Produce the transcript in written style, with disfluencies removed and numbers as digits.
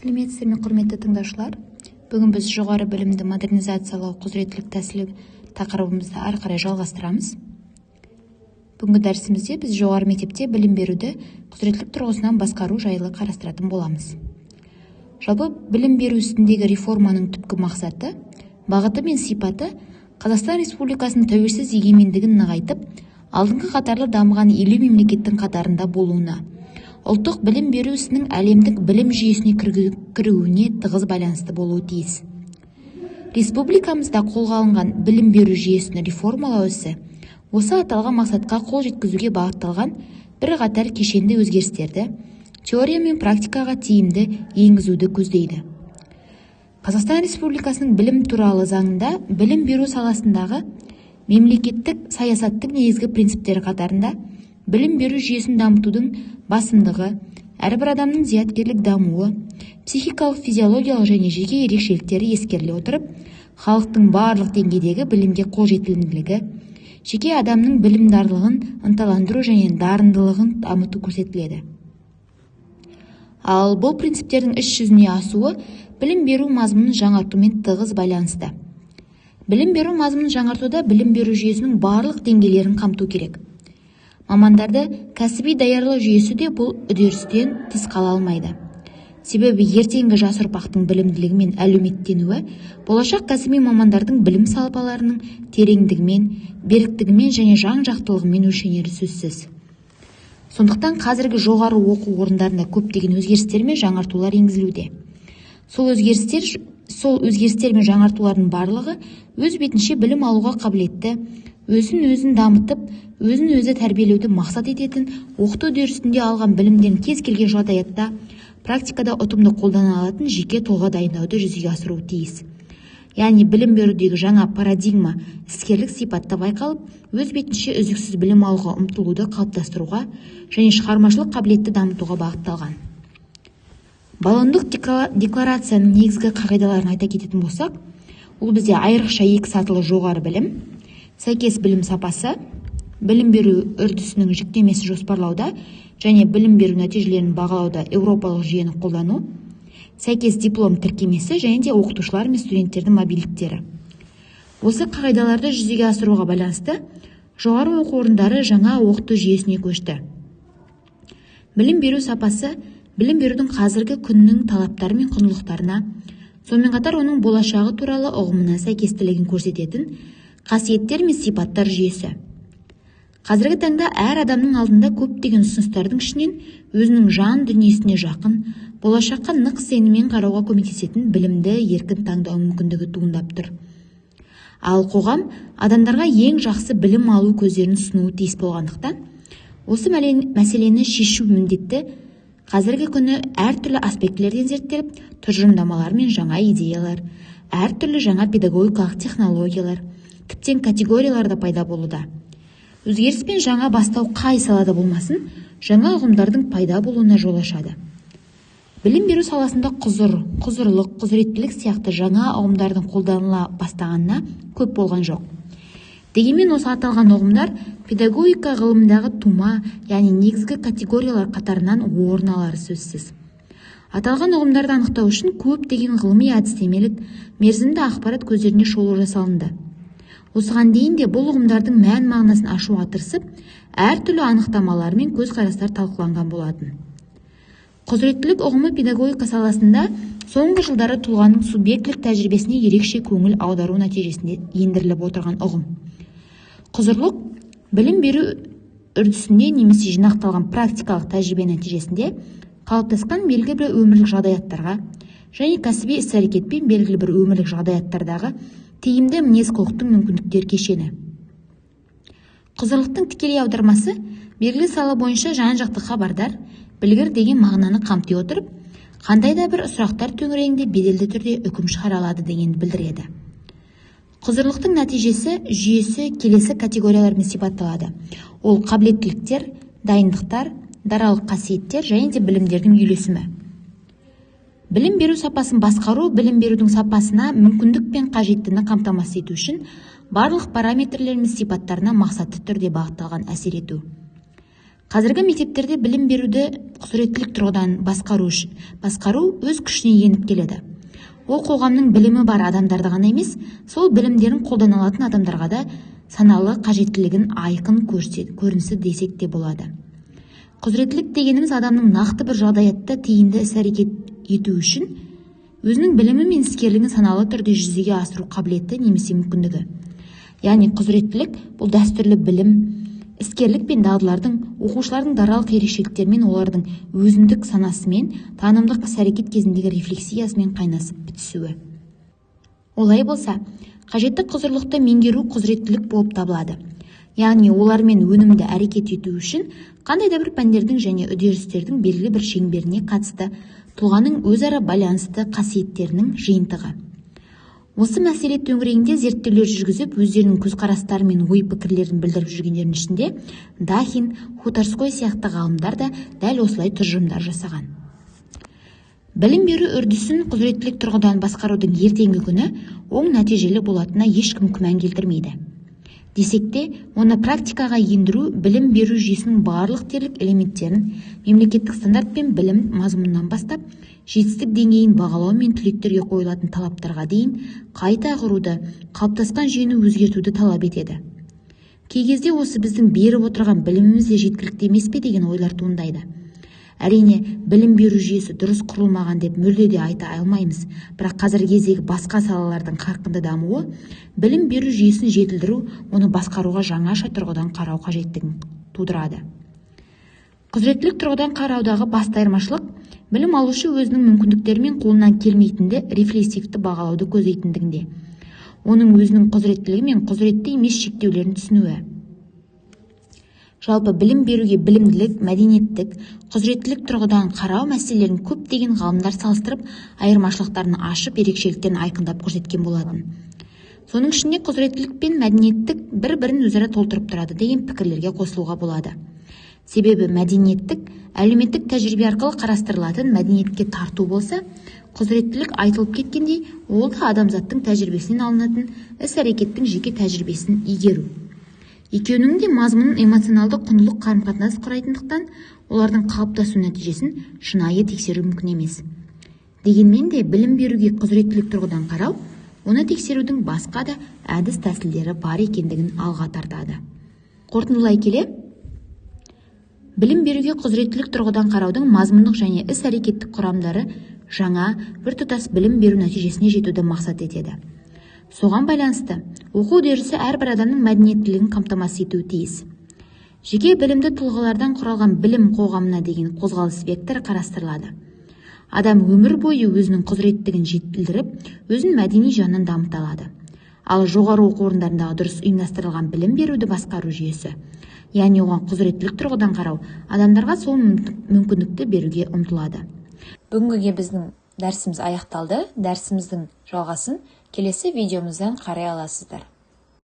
Сәлеметсіздер ме, құрметті тыңдаушылар? Бүгін біз жоғары білімді модернизациялау құзыреттілік тәсілі тақырыбымызды ары қарай жалғастырамыз. Бүгінгі дәрісімізде біз жоғары мектепте білім беруді құзыреттілік тұрғысынан басқару жайлы қарастыратын боламыз. Жалпы білім беру үстіндегі реформаның түпкі мақсаты, бағыты мен сипаты Қазақстан Республикасының тәуелсіз егемендігін нығайтып, алдыңғы қатарлы дамыған елу мемлекеттің қатарында болуына, ұлттық білім беру ісінің әлемдік білім жүйесіне кіруіне тығыз байланысты болуы тиіс. Республикамызда қолға алынған білім беру жүйесін реформалау ісі осы аталған мақсатқа қол жеткізуге бағытталған бірқатар кешенді өзгерістерді теория мен практикаға тиімді енгізуді көздейді. Қазақстан Республикасының білім туралы заңында білім беру саласындағы мемлекеттік саясаттың негізгі принциптері қатарында білім беру жүйесін дамытудың басымдығы, әрбір адамның зияткерлік дамуы, психикалық, физиологиялық және жеке ерекшеліктері ескеріле отырып, халықтың барлық деңгейдегі білімге қолжетімділігі, жеке адамның білімдарлығын ынталандыру және дарындылығын дамыту көрсетіледі. Ал бұл принциптердің іс жүзіне асуы білім беру мазмұнын жаңартумен тығыз байланысты. Білім беру мазмұнын жаңартуда білім беру жүйесінің барлық деңгейлерін қамту керек. Мамандарды кәсіби даярлау жүйесі де бұл үдерістен тыс қала алмайды. Себебі ертеңгі жас ұрпақтың білімділігі мен әлеуметтенуі болашақ кәсіби мамандардың білім сапаларының тереңдігімен, беріктігімен және жан-жақтылығымен өлшенері сөзсіз. Сондықтан қазіргі жоғары оқу орындарында көптеген өзгерістер мен жаңартулар енгізілуде. Сол өзгерістер мен жаңартулардың барлығы өз бетінше білім алуға қабілетті, өзін дамытып, өзін-өзі тәрбиелеуді мақсат ететін, оқыту үдерісінде алған білімдерін кез келген жағдаятта практикада ұтымды қолдана алатын жеке тұлға дайындауды жүзеге асыруы тиіс. Яғни білім берудегі жаңа парадигма іскерлік сипатта байқалып, өз бетінше үздіксіз білім алуға ұмтылуды қалыптастыруға және шығармашылық қабілетті дамытуға бағытталған. Болондық декларацияның негізгі қағидаларын айта кететін болсақ, ол бізде айрықша екі сатылы жоғары білім, сәйкес білім сапасы, білім беру үрдісінің жүктемесі жоспарлауда және білім беру нәтижелерін бағалауда еуропалық жүйені қолдану, сәйкес диплом тіркемесі және де оқытушылар мен студенттердің мобильдіктері. Осы қағидаларды жүзеге асыруға байланысты жоғары оқу орындары жаңа оқыту жүйесіне көшті. Білім беру сапасы білім берудің қазіргі күннің талаптары мен құндылықтарына, сонымен қатар оның болашағы туралы ұғымына сәйкестілігін көрсететін қасиеттер мен сипаттар жүйесі. Қазіргі таңда әр адамның алдында көптеген ұсыныстардың ішінен өзінің жан дүниесіне жақын, болашаққа нық сеніммен қарауға көмектесетін білімді еркін таңдау мүмкіндігі туындап тұр. Ал қоғам адамдарға ең жақсы білім алу көздерін ұсынуы тиіс болғандықтан, осы мәселені шешу міндетті қазіргі күні әртүрлі аспектілерден зерттеліп, тұжырымдамалар мен жаңа идеялар, әртүрлі жаңа педагогикалық технологиялар, тіптен категориялар да пайда болуда. Өзгеріс пен жаңа бастау қай салада болмасын, жаңа ұғымдардың пайда болуына жол ашады. Білім беру саласында құзырлық, құзыреттілік сияқты жаңа ұғымдардың қолданыла бастағанына көп болған жоқ. Дегенмен осы аталған ұғымдар педагогика ғылымындағы тума, яғни негізгі категориялар қатарынан орын алары сөзсіз. Аталған ұғымдарды анықтау үшін көптеген ғылыми әдістемелік, мерзімді ақпарат көздеріне шолу жасалынды. Осыған дейін де бұл ұғымдардың мән мағынасын ашуға тырысып, әртүрлі анықтамалар мен көзқарастар талқыланған болатын. Құзыреттілік ұғымы педагогика саласында соңғы жылдары тұлғаның субъектілік тәжірибесіне ерекше көңіл аудару нәтижесінде ендіріліп отырған ұғым. Құзырлық білім беру үрдісінде немесе жинақталған практикалық тәжірибе нәтижесінде қалыптасқан белгілі бір өмірлік жағдаяттарға және кәсіби іс-әрекетпен белгілі бір өмірлік жағдаяттардағы тиімді мінез-құлықтың мүмкіндіктер кешені. Құзырлықтың тікелей аудармасы белгілі сала бойынша жан-жақты хабардар, білгір деген мағынаны қамти отырып, қандай да бір сұрақтар төңірегінде беделді түрде үкім шығара алады дегенді білдіреді. Құзырлықтың нәтижесі жүйесі келесі категориялармен сипатталады. Ол қабілеттіліктер, дайындықтар, даралық қасиеттер және де білімдердің үйлесімі. Білім беру сапасын басқару білім берудің сапасына мүмкіндік пен қажеттіні қамтамасыз ету үшін барлық параметрлер мен сипаттарына мақсатты түрде бағытталған әсер ету. Қазіргі мектептерде білім беруді құзыреттілік тұрғыдан басқару өз күшіне еніп келеді. Ол қоғамның білімі бар адамдарды ғана емес, сол білімдерін қолдана алатын адамдарға да саналы қажеттілігін айқын көрінісі десек те болады. Құзыреттілік дегеніміз адамның нақты бір жағдаятта тиімді іс-әрекет ету үшін өзінің білімі мен іскерлігін саналы түрде жүзеге асыру қабілеті немесе мүмкіндігі. Яғни құзыреттілік бұл дәстүрлі білім, іскерлік пен дағдылардың оқушылардың даралық ерекшеліктерімен олардың өзіндік санасымен, танымдық іс-әрекет кезіндегі рефлексиясымен қайнасып бітісуі. Олай болса, қажетті құзырлықты меңгеру құзыреттілік болып табылады. Яғни олармен өнімді әрекет ету үшін қандай да бір пәндердің және үдерістердің белгілі бір шеңберіне қатысты тұлғаның өзара байланысты қасиеттерінің жиынтығы. Осы мәселе төңірегінде зерттеулер жүргізіп, өздерінің көзқарастары мен ой-пікірлерін білдіріп жүргендердің ішінде Дахин, Хутарской сияқты ғалымдар да дәл осылай тұжырымдар жасаған. Білім беру үрдісін құзыреттілік тұрғыдан басқарудың ертеңгі күні оң нәтижелі болатынына ешкім күмән келтірмейді. Десек те, оны практикаға ендіру білім беру жүйесінің барлық дерлік элементтерін мемлекеттік стандарт пен білім мазмұнынан бастап, жетістік деңгейін бағалау мен түлектерге қойылатын талаптарға дейін қайта құруды, қалыптасқан жүйені өзгертуді талап етеді. Кей кезде осы біздің беріп отырған біліміміз де жеткілікті емес пе деген ойлар туындайды. Әрине, білім беру жүйесі дұрыс құрылмаған деп мүлде де айта алмаймыз, бірақ қазіргі кездегі басқа салалардың қарқынды дамуы білім беру жүйесін жетілдіру, оны басқаруға жаңаша тұрғыдан қарау қажеттігін тудырады. Құзыреттілік тұрғыдан қараудағы басты айырмашылық білім алушы өзінің мүмкіндіктерімен қолынан келмейтінді рефлексивті бағалауды көздейтіндігінде, оның өзінің құзыреттілігі мен құзыретті емес шектеулерін түсінуі. Жалпы білім беруге білімділік, мәдениеттік, құзыреттілік тұрғыдан қарау мәселелерін көптеген ғалымдар салыстырып, айырмашылықтарын ашып, ерекшеліктерін айқындап көрсеткен болатын. Соның ішінде құзыреттілік пен мәдениеттік бір-бірін өзара толтырып тұрады деген пікірлерге қосылуға болады. Себебі мәдениеттік, әлеуметтік тәжірибе арқылы қарастырылатын мәдениетке тарту болса, құзыреттілік айтылып кеткендей, ол да адамзаттың тәжірибесінен алынатын іс-әрекеттің жеке тәжірибесін игеру. Екеуінің де мазмұнын эмоционалды құндылық қарым-қатынас құрайтындықтан, олардың қалыптасу нәтижесін шынайы тексеру мүмкін емес. Дегенмен де білім беруге құзыреттілік тұрғыдан қарау, оны тексерудің басқа да әдіс тәсілдері бар екендігін алға тартады. Қорытындылай келе, білім беруге құзыреттілік тұрғыдан қараудың мазмұндық және іс-әрекеттік құрамдары жаңа, біртұтас білім беру нәтижесіне жетуді мақсат етеді. Соған байланысты, оқу үдерісі әрбір адамның мәдениеттілігін қамтамасыз етуі тиіс. Жеке білімді тұлғалардан құралған білім қоғамына деген қозғалыс векторы қарастырылады. Адам өмір бойы өзінің құзыреттігін жетілдіріп, өзін мәдени жанын дамыта алады. Ал жоғары оқу орындарындағы дұрыс ұйымдастырылған білім беруді басқару жүйесі, яғни оған құзыреттілік тұрғыдан қарау, адамдарға сол мүмкіндікті беруге ұмтылады. Бүгінге біздің дәрісіміз аяқталды. Дәрісіміздің жалғасын келесі видеомыздан қарай аласыздар.